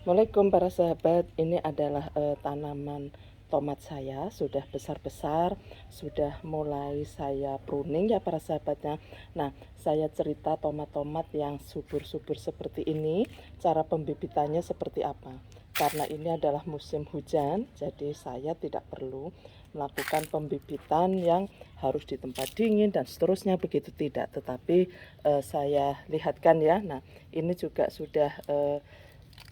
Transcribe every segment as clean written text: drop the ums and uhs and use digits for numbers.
Assalamualaikum para sahabat, ini adalah tanaman tomat saya sudah besar-besar, sudah mulai saya pruning ya para sahabatnya. Nah, saya cerita tomat-tomat yang subur-subur seperti ini, cara pembibitannya seperti apa. Karena ini adalah musim hujan, jadi saya tidak perlu melakukan pembibitan yang harus di tempat dingin dan seterusnya, begitu tidak. Tetapi saya lihatkan ya, nah ini juga sudah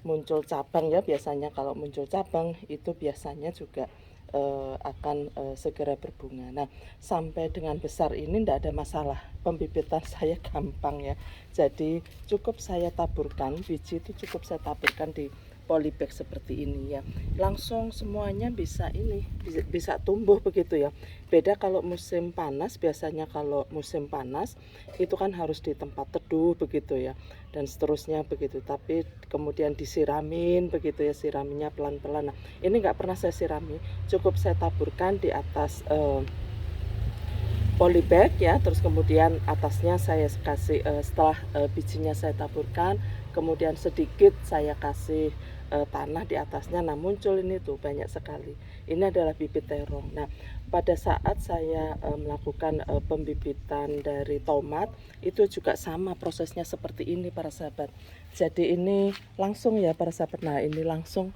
muncul cabang ya. Biasanya kalau muncul cabang itu biasanya juga akan segera berbunga. Nah, sampai dengan besar ini tidak ada masalah, pembibitan saya gampang ya. Jadi cukup saya taburkan biji, itu cukup saya taburkan di polybag seperti ini ya, langsung semuanya bisa bisa tumbuh begitu ya. Beda kalau musim panas, biasanya kalau musim panas itu kan harus di tempat teduh begitu ya, dan seterusnya begitu. Tapi kemudian disiramin begitu ya, siraminya pelan-pelan. Nah, ini nggak pernah saya sirami, cukup saya taburkan di atas polybag ya, terus kemudian atasnya saya kasih setelah bijinya saya taburkan, kemudian sedikit saya kasih tanah di atasnya. Nah, muncul ini tuh banyak sekali. Ini adalah bibit terong. Nah, pada saat saya melakukan pembibitan dari tomat itu juga sama prosesnya seperti ini para sahabat. Jadi ini langsung ya para sahabat. Nah, ini langsung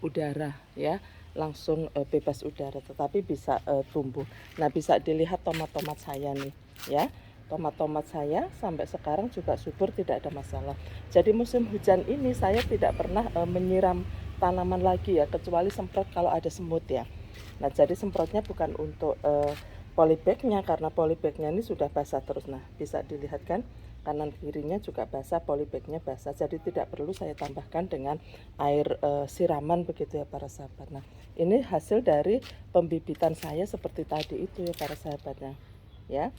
udara ya, langsung bebas udara, tetapi bisa tumbuh. Nah, bisa dilihat tomat-tomat saya nih ya. Tomat-tomat saya sampai sekarang juga subur, tidak ada masalah. Jadi musim hujan ini saya tidak pernah menyiram tanaman lagi ya, kecuali semprot kalau ada semut ya. Nah, jadi semprotnya bukan untuk polybagnya, karena polybagnya ini sudah basah terus. Nah, bisa dilihat kan, kanan kirinya juga basah, polybagnya basah, jadi tidak perlu saya tambahkan dengan air siraman begitu ya para sahabat. Nah, ini hasil dari pembibitan saya seperti tadi itu ya para sahabatnya ya.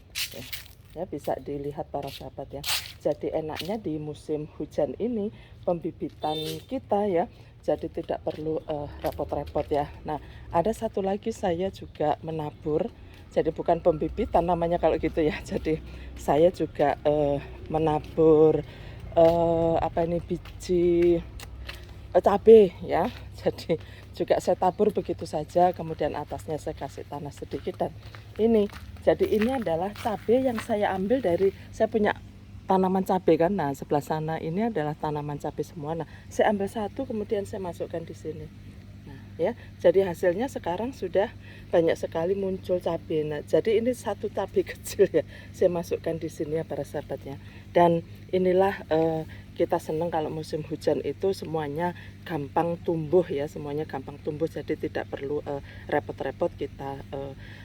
Ya, bisa dilihat para sahabat ya. Jadi enaknya di musim hujan ini pembibitan kita ya, jadi tidak perlu repot-repot ya. Nah, ada satu lagi saya juga menabur, jadi bukan pembibitan namanya kalau gitu ya. Jadi saya juga menabur apa ini, biji cabai ya. Jadi juga saya tabur begitu saja, kemudian atasnya saya kasih tanah sedikit. Dan ini, jadi ini adalah cabai yang saya ambil dari, saya punya tanaman cabai kan. Nah, sebelah sana ini adalah tanaman cabai semua. Nah, saya ambil satu kemudian saya masukkan di sini. Nah, ya, jadi hasilnya sekarang sudah banyak sekali muncul cabai. Nah, jadi ini satu cabai kecil ya, saya masukkan di sini ya para sahabatnya. Dan inilah kita senang kalau musim hujan itu semuanya gampang tumbuh ya, semuanya gampang tumbuh. Jadi tidak perlu repot-repot kita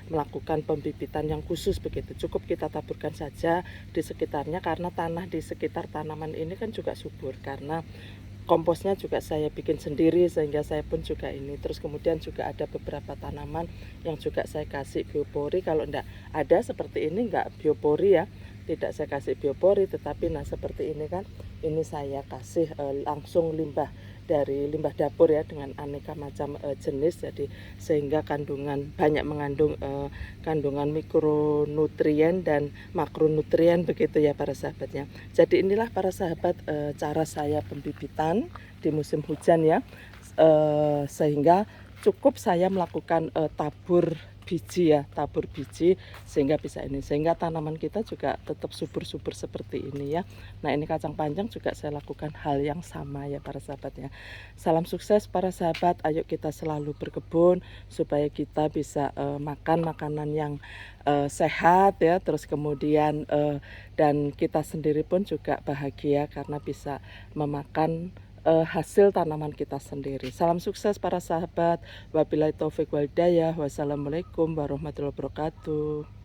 melakukan pembibitan yang khusus begitu. Cukup kita taburkan saja di sekitarnya, karena tanah di sekitar tanaman ini kan juga subur, karena komposnya juga saya bikin sendiri, sehingga saya pun juga ini. Terus kemudian juga ada beberapa tanaman yang juga saya kasih biopori. Kalau enggak ada seperti ini, enggak biopori ya, tidak saya kasih biopori, tetapi nah seperti ini kan, ini saya kasih langsung limbah dari limbah dapur ya, dengan aneka macam jenis. Jadi sehingga kandungan banyak, mengandung kandungan mikronutrien dan makronutrien begitu ya para sahabatnya. Jadi inilah para sahabat cara saya pembibitan di musim hujan ya, sehingga cukup saya melakukan tabur biji ya, tabur biji, sehingga bisa ini, sehingga tanaman kita juga tetap subur-subur seperti ini ya. Nah, ini kacang panjang juga saya lakukan hal yang sama ya para sahabatnya. Salam sukses para sahabat, ayo kita selalu berkebun supaya kita bisa makan makanan yang sehat ya, terus kemudian dan kita sendiri pun juga bahagia karena bisa memakan hasil tanaman kita sendiri. Salam sukses para sahabat. Wabillahi taufik wal hidayah. Wassalamualaikum warahmatullahi wabarakatuh.